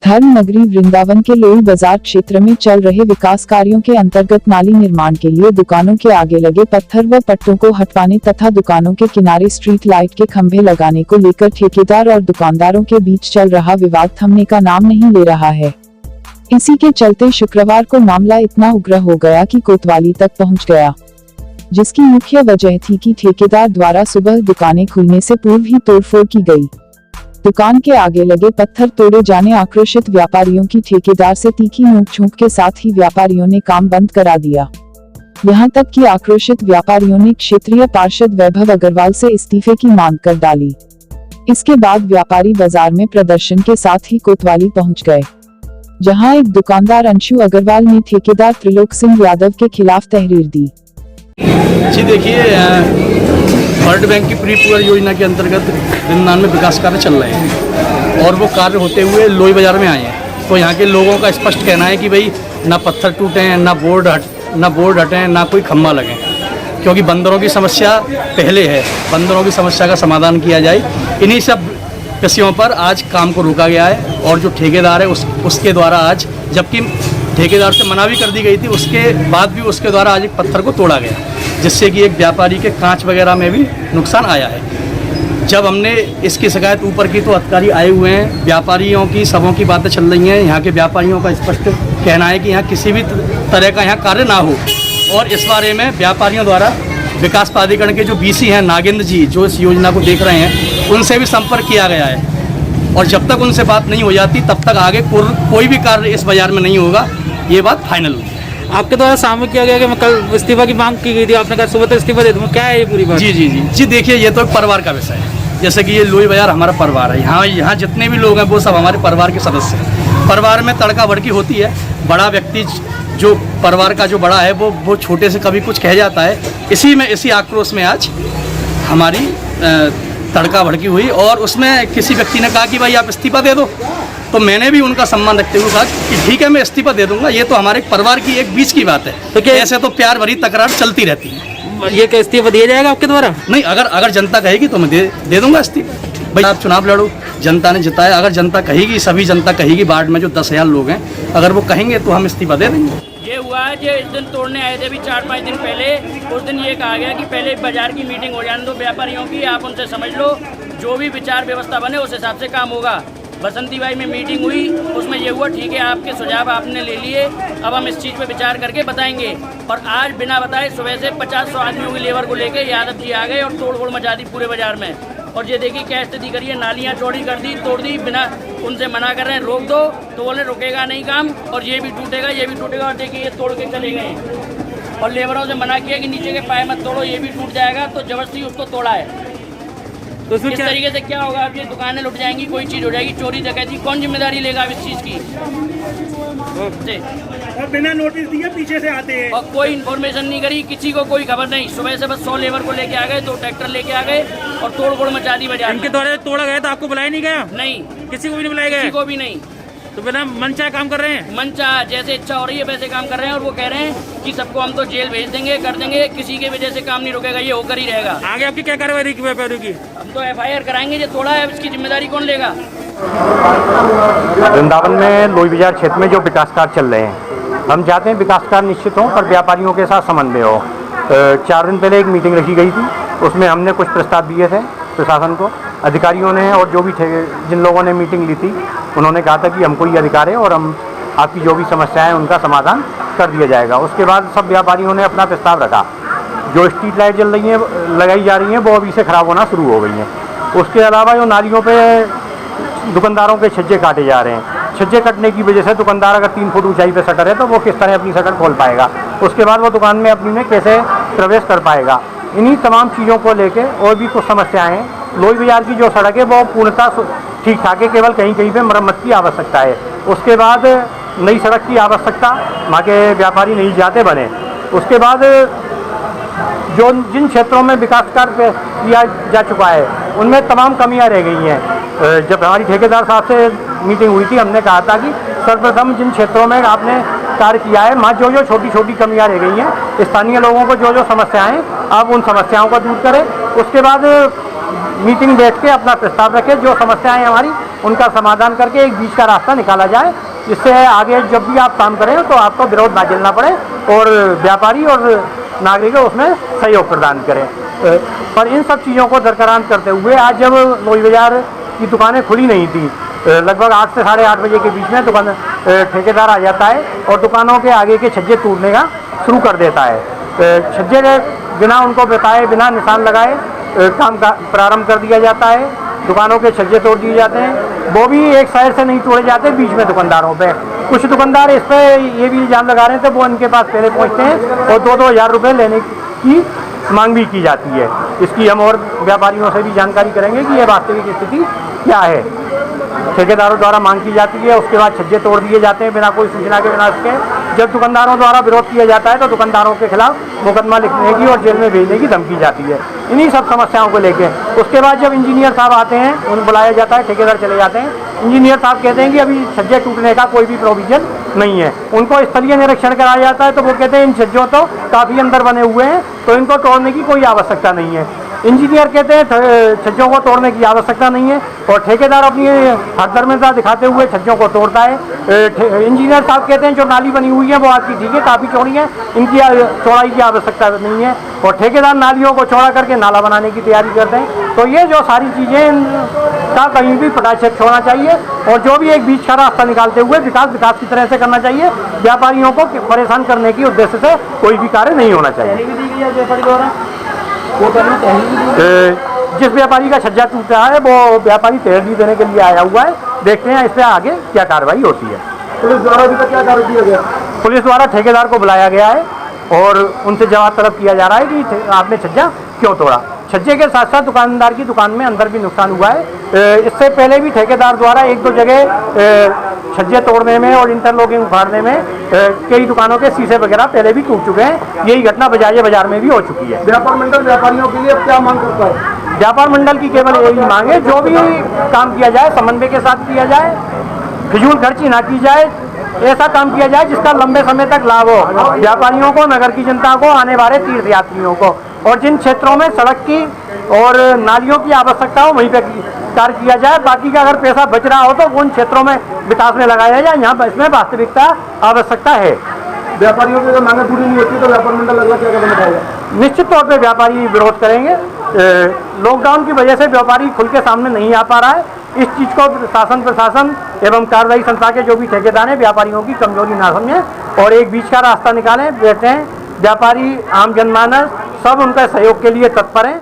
धर्म नगरी वृंदावन के लोई बाजार क्षेत्र में चल रहे विकास कार्यों के अंतर्गत नाली निर्माण के लिए दुकानों के आगे लगे पत्थर व पट्टों को हटवाने तथा दुकानों के किनारे स्ट्रीट लाइट के खंभे लगाने को लेकर ठेकेदार और दुकानदारों के बीच चल रहा विवाद थमने का नाम नहीं ले रहा है। इसी के चलते शुक्रवार को मामला इतना उग्र हो गया कि कोतवाली तक पहुँच गया, जिसकी मुख्य वजह थी कि ठेकेदार द्वारा सुबह दुकानें खुलने से पूर्व ही तोड़फोड़ की गई। दुकान के आगे लगे पत्थर तोड़े जाने आक्रोशित व्यापारियों की ठेकेदार से तीखी नोक-झोंक के साथ ही व्यापारियों ने काम बंद करा दिया। यहां तक कि आक्रोशित व्यापारियों ने क्षेत्रीय पार्षद वैभव अग्रवाल से इस्तीफे की मांग कर डाली। इसके बाद व्यापारी बाजार में प्रदर्शन के साथ ही कोतवाली पहुंच गए, जहां एक दुकानदार अंशु अग्रवाल ने ठेकेदार त्रिलोक सिंह यादव के खिलाफ तहरीर दी। जी देखिए, वर्ल्ड बैंक की प्री पूर योजना के अंतर्गत वृंदावन में विकास कार्य चल रहे हैं और वो कार्य होते हुए लोई बाजार में आए हैं। तो यहाँ के लोगों का स्पष्ट कहना है कि भाई ना पत्थर टूटे हैं, ना बोर्ड हटे हैं, ना कोई खम्भा लगे, क्योंकि बंदरों की समस्या पहले है। बंदरों की समस्या का समाधान किया जाए, इन्हीं सब विषयों पर आज काम को रोका गया है। और जो ठेकेदार है उसके द्वारा आज, जबकि ठेकेदार से मना भी कर दी गई थी, उसके बाद भी उसके द्वारा आज एक पत्थर को तोड़ा गया, जिससे कि एक व्यापारी के कांच वगैरह में भी नुकसान आया है। जब हमने इसकी शिकायत ऊपर की तो अधिकारी आए हुए हैं, व्यापारियों की सबों की बातें चल रही हैं। यहाँ के व्यापारियों का स्पष्ट कहना है कि यहाँ किसी भी तरह का यहाँ कार्य ना हो, और इस बारे में व्यापारियों द्वारा विकास प्राधिकरण के जो BC हैं नागेंद्र जी, जो इस योजना को देख रहे हैं, उनसे भी संपर्क किया गया है। और जब तक उनसे बात नहीं हो जाती तब तक आगे कोई भी कार्य इस बाजार में नहीं होगा, ये बात फाइनल हुई। आपके द्वारा सामने किया गया कि मैं कल इस्तीफा की मांग की गई थी, आपने कहा सुबह तो इस्तीफा दे दूँ, क्या है ये पूरी बात? जी देखिए, ये तो एक परिवार का विषय है। जैसे कि ये लोई बाजार हमारा परिवार है, यहाँ जितने भी लोग हैं वो सब हमारे परिवार के सदस्य हैं। परिवार में तड़का भड़की होती है, बड़ा व्यक्ति जो परिवार का जो बड़ा है वो छोटे से कभी कुछ कह जाता है। इसी आक्रोश में आज हमारी तड़का भड़की हुई और उसमें किसी व्यक्ति ने कहा कि भाई आप इस्तीफा दे दो, तो मैंने भी उनका सम्मान रखते हुए कहा कि ठीक है, मैं इस्तीफा दे दूंगा। ये तो हमारे परिवार की एक बीच की बात है, तो ऐसे तो प्यार भरी तकरार चलती रहती है। ये क्या इस्तीफा दिया जाएगा आपके द्वारा? नहीं, अगर जनता कहेगी तो मैं दे दूंगा इस्तीफा। भाई आप चुनाव लड़ो, जनता ने जिताया, अगर जनता कहेगी, सभी जनता कहेगी, वार्ड में जो 10,000 लोग हैं, अगर वो कहेंगे तो हम इस्तीफा दे देंगे। ये हुआ है जो इस दिन तोड़ने आए थे अभी 4-5 दिन पहले, उस दिन ये कहा गया कि पहले बाजार की मीटिंग हो जाने दो व्यापारियों की, आप उनसे समझ लो, जो भी विचार व्यवस्था बने उस हिसाब से काम होगा। बसंती बाई में मीटिंग हुई, उसमें ये हुआ ठीक है, आपके सुझाव आपने ले लिए, अब हम इस चीज़ पे विचार करके बताएंगे। और आज बिना बताए सुबह से 50-100 आदमियों की लेबर को लेकर यादव जी आ गए और तोड़-फोड़ मचा दी पूरे बाजार में। और ये देखिए क्या स्थिति करी है, नालियाँ चौड़ी कर दी, तोड़ दी, बिना उनसे मना कर रहे हैं रोक दो, तो बोले रुकेगा नहीं काम, और ये भी टूटेगा, ये भी टूटेगा। और देखिए ये तोड़ के चले गए, और लेबरों से मना किया कि नीचे के पाए मत तोड़ो, ये भी टूट जाएगा, तो जबरदस्ती उसको तोड़ा है। तो इस तरीके से क्या होगा, अब ये दुकानें लुट जाएंगी, कोई चीज़ हो जाएगी, चोरी डकैती, कौन जिम्मेदारी लेगा अब इस चीज़ की? और बिना नोटिस दिए पीछे से आते हैं और कोई इन्फॉर्मेशन नहीं करी, किसी को कोई खबर नहीं। सुबह से बस 100 लेबर को लेके आ गए, 2 ट्रैक्टर लेके आ गए और तोड़-फोड़ मचा दी बाजार। इनके द्वारा तोड़ा गया तो आपको बुलाया नहीं गया? नहीं, किसी को भी नहीं बुलाया गया? किसी को भी नहीं। तो बिना मनचाहे काम कर रहे हैं? मनचाहा जैसे इच्छा हो रही है वैसे काम कर रहे हैं, और वो कह रहे हैं कि सबको हम तो जेल भेज देंगे, कर देंगे, किसी के वजह से काम नहीं रुकेगा, ये होकर ही रहेगा। आगे आपकी क्या कार्रवाई रहेगी व्यापारियों की? हम तो FIR कराएंगे, जो तोड़ा है इसकी जिम्मेदारी कौन लेगा? वृंदावन में लोई बाजार क्षेत्र में जो विकास कार्य चल रहे हैं, हम चाहते हैं विकास कार्य निश्चित हो पर व्यापारियों के साथ समन्वय हो। 4 दिन पहले एक मीटिंग रखी गई थी, उसमें हमने कुछ प्रस्ताव दिए थे प्रशासन को, अधिकारियों ने, और जो भी जिन लोगों ने मीटिंग ली थी उन्होंने कहा था कि हमको ये अधिकार है और हम आपकी जो भी समस्याएं हैं उनका समाधान कर दिया जाएगा। उसके बाद सब व्यापारियों ने अपना प्रस्ताव रखा। जो स्ट्रीट लाइट जल रही हैं, लगाई जा रही हैं, वो अभी से ख़राब होना शुरू हो गई हैं। उसके अलावा जो नालियों पे दुकानदारों के छज्जे काटे जा रहे हैं, छज्जे कटने की वजह से दुकानदार अगर 3 फुट ऊंचाई पे शटर है तो वो किस तरह अपनी शटर खोल पाएगा, उसके बाद वो दुकान में अपनी में कैसे प्रवेश कर पाएगा। इन्हीं तमाम चीज़ों को लेके और भी कुछ समस्याएं हैं। लोई बाजार की जो सड़क है वो पूर्णतः ठीक ठाक है, केवल कहीं कहीं पे मरम्मत की आवश्यकता है। उसके बाद नई सड़क की आवश्यकता, वहाँ के व्यापारी नहीं जाते बने। उसके बाद जो जिन क्षेत्रों में विकास कार्य किया जा चुका है उनमें तमाम कमियां रह गई हैं। जब हमारी ठेकेदार साहब से मीटिंग हुई थी, हमने कहा था कि सर्वप्रथम जिन क्षेत्रों में आपने कार्य किया है, वहाँ जो छोटी छोटी कमियां रह गई हैं, स्थानीय लोगों को जो समस्याएं, आप उन समस्याओं को दूर करें। उसके बाद मीटिंग बैठ के अपना प्रस्ताव रखें, जो समस्याएं हमारी उनका समाधान करके एक बीच का रास्ता निकाला जाए, जिससे आगे जब भी आप काम करें तो आपको विरोध ना झेलना पड़े और व्यापारी और नागरिक उसमें सहयोग प्रदान करें। पर इन सब चीज़ों को दरकिरार करते हुए आज जब लोई बाजार की दुकानें खुली नहीं थी, लगभग 8 से 8:30 बजे के बीच में दुकान ठेकेदार आ जाता है और दुकानों के आगे के छज्जे टूटने का शुरू कर देता है। छज्जे बिना उनको बताए, बिना निशान लगाए काम का प्रारंभ कर दिया जाता है। दुकानों के छज्जे तोड़ दिए जाते हैं, वो भी एक साइड से नहीं तोड़े जाते, बीच में दुकानदारों पे। कुछ दुकानदार इस पे ये भी इल्जाम लगा रहे थे वो इनके पास पहले पहुंचते हैं और 2-2 हज़ार रुपये लेने की मांग भी की जाती है। इसकी हम और व्यापारियों से भी जानकारी करेंगे कि ये वास्तविक स्थिति क्या है। ठेकेदारों द्वारा मांग की जाती है, उसके बाद छज्जे तोड़ दिए जाते हैं बिना कोई सूचना के, बिना उसके। जब दुकानदारों द्वारा विरोध किया जाता है तो दुकानदारों के खिलाफ मुकदमा लिखने की और जेल में भेजने की धमकी जाती है, इन्हीं सब समस्याओं को लेके। उसके बाद जब इंजीनियर साहब आते हैं, उन्हें बुलाया जाता है, ठेकेदार चले जाते हैं। इंजीनियर साहब कहते हैं कि अभी छज्जे टूटने का कोई भी प्रोविजन नहीं है। उनको स्थलीय निरीक्षण कराया जाता है तो वो कहते हैं इन छज्जों तो काफ़ी अंदर बने हुए हैं तो इनको तोड़ने की कोई आवश्यकता नहीं है। इंजीनियर कहते हैं छज्जों को तोड़ने की आवश्यकता नहीं है और ठेकेदार अपनी हठधर्मिता दिखाते हुए छज्जों को तोड़ता है। इंजीनियर साहब कहते हैं जो नाली बनी हुई है वो आपकी ठीक है, काफ़ी चौड़ी है, इनकी चौड़ाई की आवश्यकता नहीं है और ठेकेदार नालियों को चौड़ा करके नाला बनाने की तैयारी करते हैं। तो ये जो सारी चीज़ें का कहीं भी पटाक्षेप छोड़ना चाहिए और जो भी एक बीच का रास्ता निकालते हुए विकास की तरह से करना चाहिए। व्यापारियों को परेशान करने की उद्देश्य से कोई भी कार्य नहीं होना चाहिए। जिस व्यापारी का छज्जा टूट रहा है वो व्यापारी तहरीर देने के लिए आया हुआ है, देखते हैं इस पर आगे क्या कार्रवाई होती है। पुलिस द्वारा अभी तक क्या कार्रवाई किया गया? पुलिस द्वारा ठेकेदार को बुलाया गया है और उनसे जवाब तलब किया जा रहा है कि आपने छज्जा क्यों तोड़ा। छज्जे के साथ साथ दुकानदार की दुकान में अंदर भी नुकसान हुआ है। इससे पहले भी ठेकेदार द्वारा 1-2 जगह छज्जे तोड़ने में और इंटरलॉकिंग उखाड़ने में कई दुकानों के शीशे वगैरह पहले भी टूट चुके हैं। यही घटना बजाज बाजार में भी हो चुकी है। व्यापार मंडल व्यापारियों के लिए अब क्या मांग करता है? व्यापार मंडल की केवल यही मांग है जो भी काम किया जाए समन्वय के साथ किया जाए, फिजूल खर्ची ना की जाए, ऐसा काम किया जाए जिसका लंबे समय तक लाभ हो व्यापारियों को, नगर की जनता को, आने वाले तीर्थयात्रियों को। और जिन क्षेत्रों में सड़क की और नालियों की आवश्यकता हो वहीं पर कार्य किया जाए। बाकी का अगर पैसा बच रहा हो तो उन क्षेत्रों में विकास में लगाया जाए, यहाँ इसमें वास्तविकता आवश्यकता है। व्यापारियों की अगर मांगें पूरी नहीं होती तो व्यापार मंडल अगला क्या कदम उठाएगा? निश्चित तौर पे व्यापारी विरोध करेंगे। लॉकडाउन की वजह से व्यापारी खुल के सामने नहीं आ पा रहा है। इस चीज़ को शासन प्रशासन एवं कार्रवाई संस्था के जो भी ठेकेदार हैं व्यापारियों की कमजोरी ना समझें और एक बीच का रास्ता निकालें। बैठे हैं व्यापारी, आम जनमानस सब उनका सहयोग के लिए तत्पर हैं।